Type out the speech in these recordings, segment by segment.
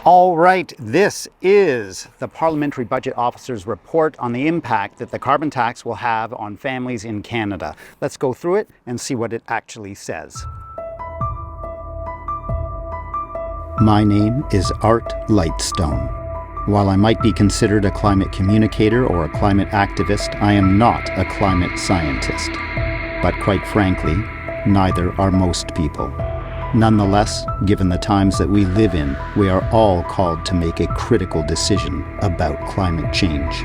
All right, this is the Parliamentary Budget Officer's report on the impact that the carbon tax will have on families in Canada. Let's go through it and see what it actually says. My name is Art Lightstone. While I might be considered a climate communicator or a climate activist, I am not a climate scientist. But quite frankly, neither are most people. Nonetheless, given the times that we live in, we are all called to make a critical decision about climate change.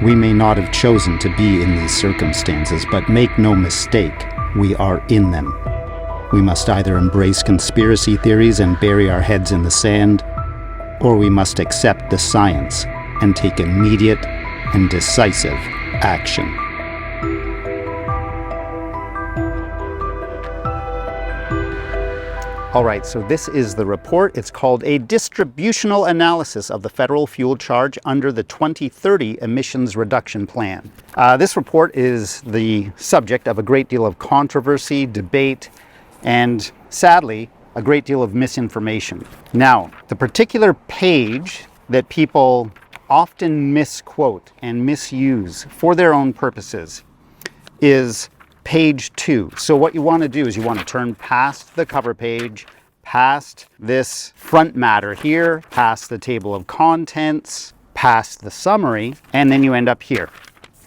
We may not have chosen to be in these circumstances, but make no mistake, we are in them. We must either embrace conspiracy theories and bury our heads in the sand, or we must accept the science and take immediate and decisive action. All right, so this is the report. It's called a Distributional Analysis of the Federal Fuel Charge under the 2030 Emissions Reduction Plan. This report is the subject of a great deal of controversy, debate, and sadly, a great deal of misinformation. Now, the particular page that people often misquote and misuse for their own purposes is page 2. So what you want to do is you want to turn past the cover page, past this front matter here, past the table of contents, past the summary, and then you end up here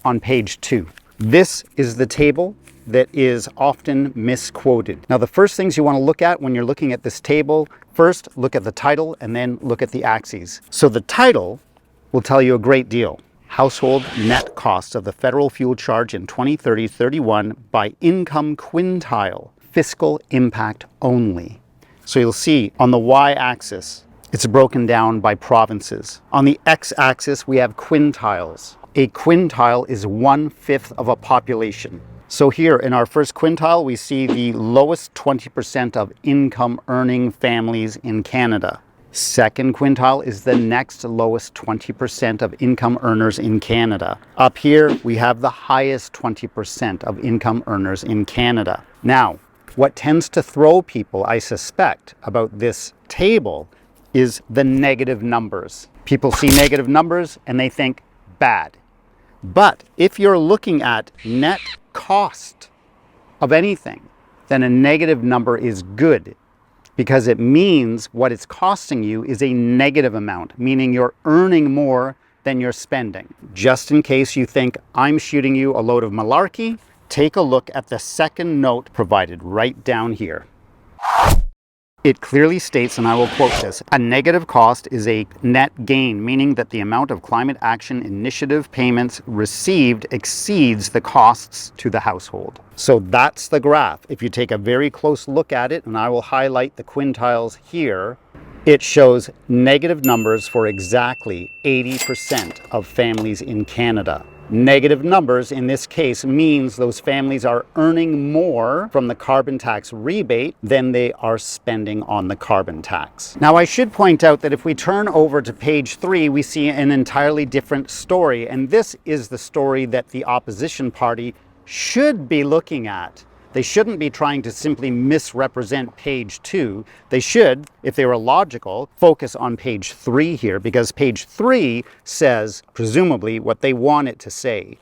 on page 2. This is the table that is often misquoted. Now, the first things you want to look at when you're looking at this table, first look at the title and then look at the axes. So the title will tell you a great deal. Household net costs of the federal fuel charge in 2030-31 by income quintile, fiscal impact only. So you'll see on the y-axis, it's broken down by provinces. On the x-axis, we have quintiles. A quintile is 1/5 of a population. So here in our first quintile, we see the lowest 20% of income earning families in Canada. Second quintile is the next lowest 20% of income earners in Canada. Up here, we have the highest 20% of income earners in Canada. Now, what tends to throw people, I suspect, about this table is the negative numbers. People see negative numbers and they think bad. But if you're looking at net cost of anything, then a negative number is good, because it means what it's costing you is a negative amount, meaning you're earning more than you're spending. Just in case you think I'm shooting you a load of malarkey, take a look at the second note provided right down here. It clearly states, and I will quote this, a negative cost is a net gain, meaning that the amount of climate action initiative payments received exceeds the costs to the household. So that's the graph. If you take a very close look at it, and I will highlight the quintiles here, it shows negative numbers for exactly 80% of families in Canada. Negative numbers in this case means those families are earning more from the carbon tax rebate than they are spending on the carbon tax. Now, I should point out that if we turn over to page 3, we see an entirely different story, and this is the story that the opposition party should be looking at. They shouldn't be trying to simply misrepresent page 2. They should, if they were logical, focus on page 3 here, because page 3 says, presumably, what they want it to say,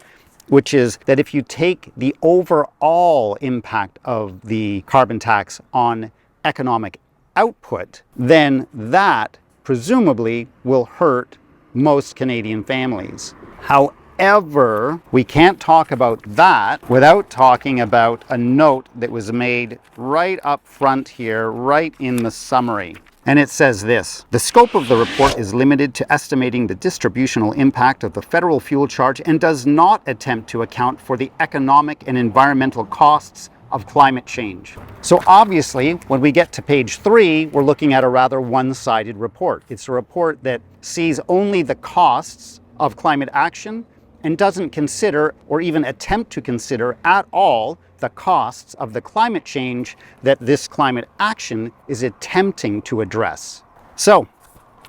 which is that if you take the overall impact of the carbon tax on economic output, then that presumably will hurt most Canadian families. However, we can't talk about that without talking about a note that was made right up front here, right in the summary. And it says this: the scope of the report is limited to estimating the distributional impact of the federal fuel charge and does not attempt to account for the economic and environmental costs of climate change. So obviously, when we get to page 3, we're looking at a rather one-sided report. It's a report that sees only the costs of climate action and doesn't consider or even attempt to consider at all the costs of the climate change that this climate action is attempting to address. So,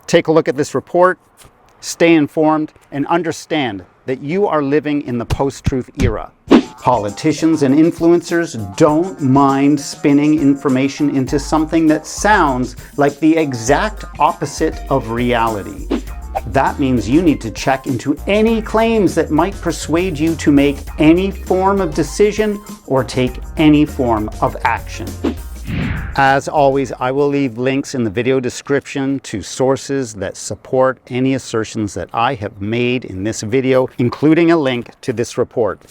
take a look at this report, stay informed, and understand that you are living in the post-truth era. Politicians and influencers don't mind spinning information into something that sounds like the exact opposite of reality. That means you need to check into any claims that might persuade you to make any form of decision or take any form of action. As always, I will leave links in the video description to sources that support any assertions that I have made in this video, including a link to this report.